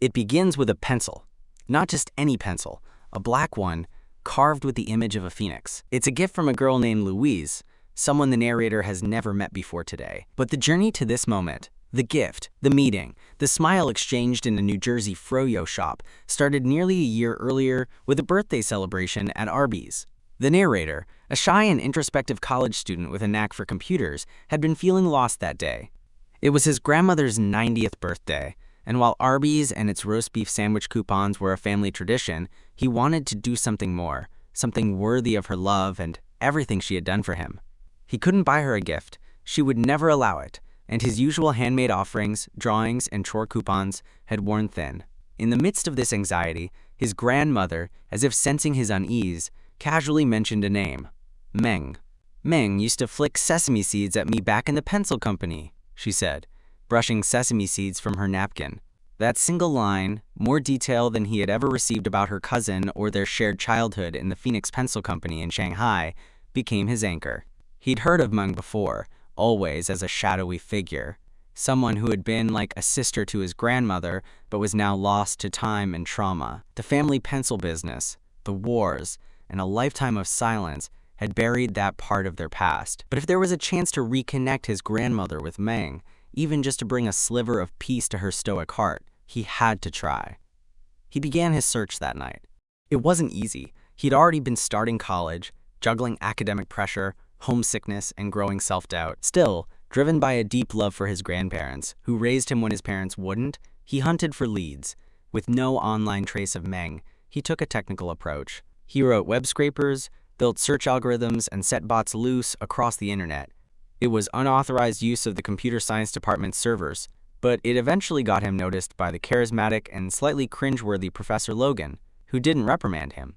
It begins with a pencil. Not just any pencil, a black one carved with the image of a phoenix. It's a gift from a girl named Louise, someone the narrator has never met before today. But the journey to this moment, the gift, the meeting, the smile exchanged in a New Jersey froyo shop started nearly a year earlier with a birthday celebration at Arby's. The narrator, a shy and introspective college student with a knack for computers, had been feeling lost that day. It was his grandmother's 90th birthday, and while Arby's and its roast beef sandwich coupons were a family tradition, he wanted to do something more, something worthy of her love and everything she had done for him. He couldn't buy her a gift. She would never allow it, and his usual handmade offerings, drawings, and chore coupons had worn thin. In the midst of this anxiety, his grandmother, as if sensing his unease, casually mentioned a name. Meng. Meng used to flick sesame seeds at me back in the pencil company, she said, brushing sesame seeds from her napkin. That single line, more detail than he had ever received about her cousin or their shared childhood in the Phoenix Pencil Company in Shanghai, became his anchor. He'd heard of Meng before, always as a shadowy figure, someone who had been like a sister to his grandmother but was now lost to time and trauma. The family pencil business, the wars, and a lifetime of silence had buried that part of their past. But if there was a chance to reconnect his grandmother with Meng, even just to bring a sliver of peace to her stoic heart, he had to try. He began his search that night. It wasn't easy. He'd already been starting college, juggling academic pressure, homesickness, and growing self-doubt. Still, driven by a deep love for his grandparents, who raised him when his parents wouldn't, he hunted for leads. With no online trace of Meng, he took a technical approach. He wrote web scrapers, built search algorithms, and set bots loose across the internet. It was unauthorized use of the computer science department's servers, but it eventually got him noticed by the charismatic and slightly cringeworthy Professor Logan, who didn't reprimand him.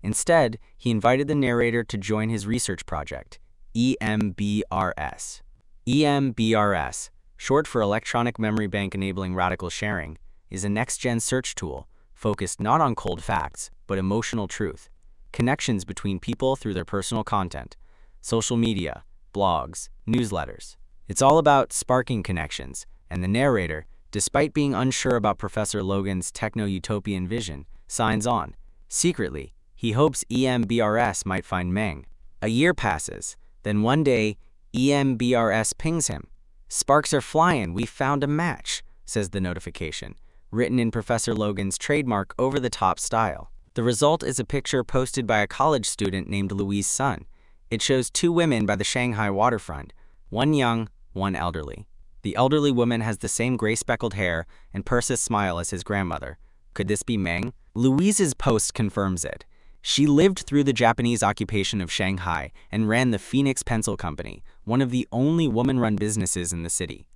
Instead, he invited the narrator to join his research project, EMBRS. EMBRS, short for Electronic Memory Bank Enabling Radical Sharing, is a next-gen search tool focused not on cold facts, but emotional truth, connections between people through their personal content, social media, blogs, newsletters. It's all about sparking connections, and the narrator, despite being unsure about Professor Logan's techno-utopian vision, signs on. Secretly, he hopes EMBRS might find Meng. A year passes, then one day, EMBRS pings him. "Sparks are flying, we found a match," says the notification, written in Professor Logan's trademark over-the-top style. The result is a picture posted by a college student named Louise Sun. It shows two women by the Shanghai waterfront, one young, one elderly. The elderly woman has the same gray-speckled hair and pursed smile as his grandmother. Could this be Meng? Louise's post confirms it. She lived through the Japanese occupation of Shanghai and ran the Phoenix Pencil Company, one of the only woman-run businesses in the city.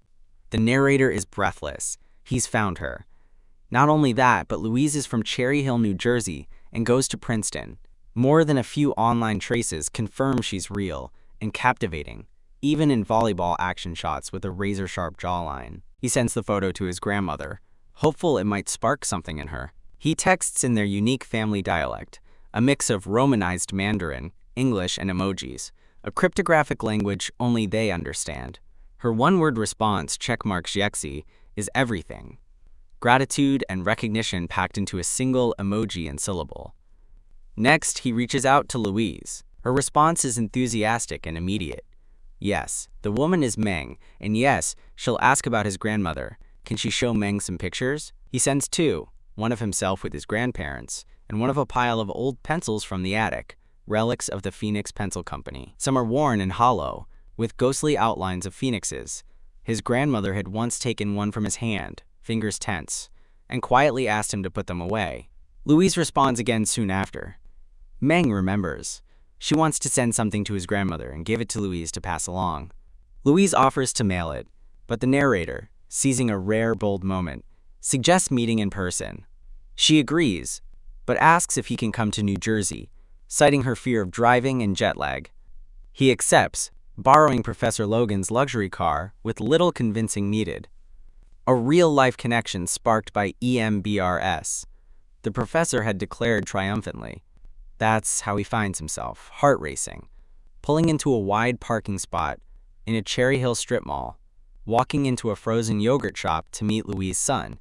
The narrator is breathless. He's found her. Not only that, but Louise is from Cherry Hill, New Jersey, and goes to Princeton. More than a few online traces confirm she's real and captivating, even in volleyball action shots with a razor-sharp jawline. He sends the photo to his grandmother, hopeful it might spark something in her. He texts in their unique family dialect, a mix of Romanized Mandarin, English, and emojis, a cryptographic language only they understand. Her one-word response, *Yexi, is everything. Gratitude and recognition packed into a single emoji and syllable. Next, he reaches out to Louise. Her response is enthusiastic and immediate. Yes, the woman is Meng, and yes, she'll ask about his grandmother. Can she show Meng some pictures? He sends two, one of himself with his grandparents, and one of a pile of old pencils from the attic, relics of the Phoenix Pencil Company. Some are worn and hollow, with ghostly outlines of phoenixes. His grandmother had once taken one from his hand, fingers tense, and quietly asked him to put them away. Louise responds again soon after. Meng remembers. She wants to send something to his grandmother and give it to Louise to pass along. Louise offers to mail it, but the narrator, seizing a rare, bold moment, suggests meeting in person. She agrees, but asks if he can come to New Jersey, citing her fear of driving and jet lag. He accepts, borrowing Professor Logan's luxury car with little convincing needed. A real-life connection sparked by EMBRS. The professor had declared triumphantly. That's how he finds himself, heart racing, pulling into a wide parking spot in a Cherry Hill strip mall, walking into a frozen yogurt shop to meet Louise Sun.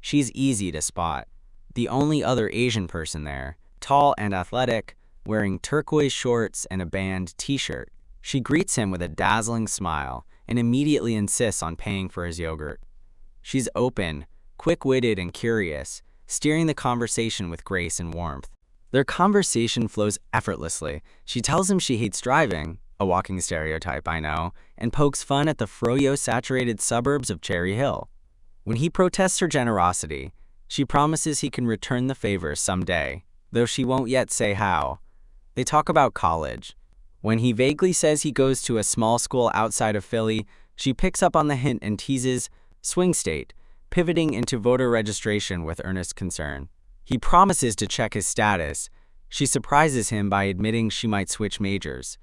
She's easy to spot. The only other Asian person there, tall and athletic, wearing turquoise shorts and a band t-shirt. She greets him with a dazzling smile and immediately insists on paying for his yogurt. She's open, quick-witted, and curious, steering the conversation with grace and warmth. Their conversation flows effortlessly. She tells him she hates driving, a walking stereotype, I know, and pokes fun at the froyo-saturated suburbs of Cherry Hill. When he protests her generosity, she promises he can return the favor someday, though she won't yet say how. They talk about college. When he vaguely says he goes to a small school outside of Philly, she picks up on the hint and teases, swing state, pivoting into voter registration with earnest concern. He promises to check his status. She surprises him by admitting she might switch majors.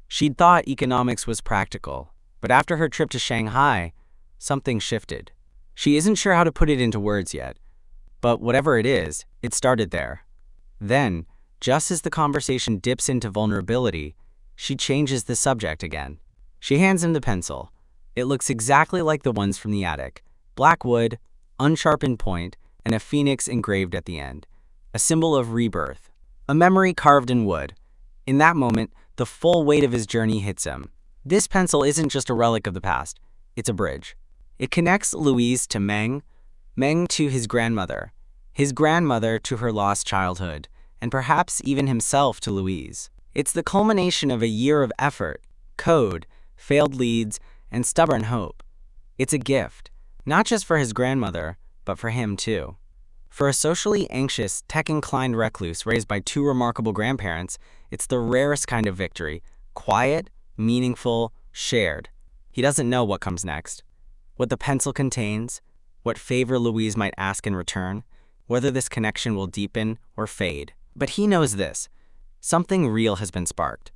She'd thought economics was practical, but after her trip to Shanghai, something shifted. She isn't sure how to put it into words yet, but whatever it is, it started there. Then, just as the conversation dips into vulnerability, she changes the subject again. She hands him the pencil. It looks exactly like the ones from the attic. Black wood, unsharpened point, and a phoenix engraved at the end. A symbol of rebirth. A memory carved in wood. In that moment, the full weight of his journey hits him. This pencil isn't just a relic of the past. It's a bridge. It connects Louise to Meng, Meng to his grandmother to her lost childhood, and perhaps even himself to Louise. It's the culmination of a year of effort, code, failed leads, and stubborn hope. It's a gift, not just for his grandmother, but for him too. For a socially anxious, tech-inclined recluse raised by two remarkable grandparents, it's the rarest kind of victory, quiet, meaningful, shared. He doesn't know what comes next, what the pencil contains, what favor Louise might ask in return, whether this connection will deepen or fade. But he knows this. Something real has been sparked.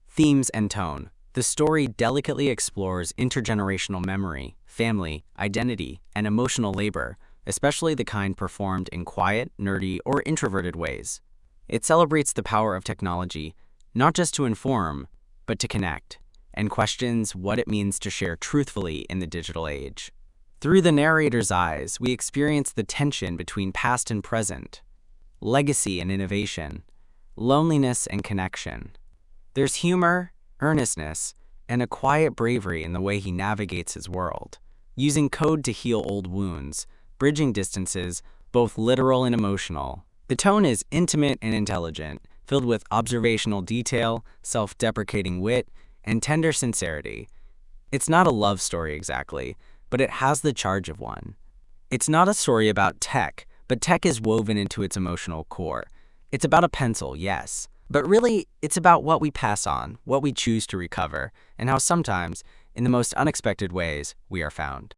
Themes and tone. The story delicately explores intergenerational memory, family, identity, and emotional labor, especially the kind performed in quiet, nerdy, or introverted ways. It celebrates the power of technology, not just to inform, but to connect, and questions what it means to share truthfully in the digital age. Through the narrator's eyes, we experience the tension between past and present, legacy and innovation, loneliness and connection. There's humor, earnestness, and a quiet bravery in the way he navigates his world, using code to heal old wounds, bridging distances, both literal and emotional. The tone is intimate and intelligent, filled with observational detail, self-deprecating wit, and tender sincerity. It's not a love story exactly, but it has the charge of one. It's not a story about tech, but tech is woven into its emotional core. It's about a pencil, yes, but really, it's about what we pass on, what we choose to recover, and how sometimes, in the most unexpected ways, we are found.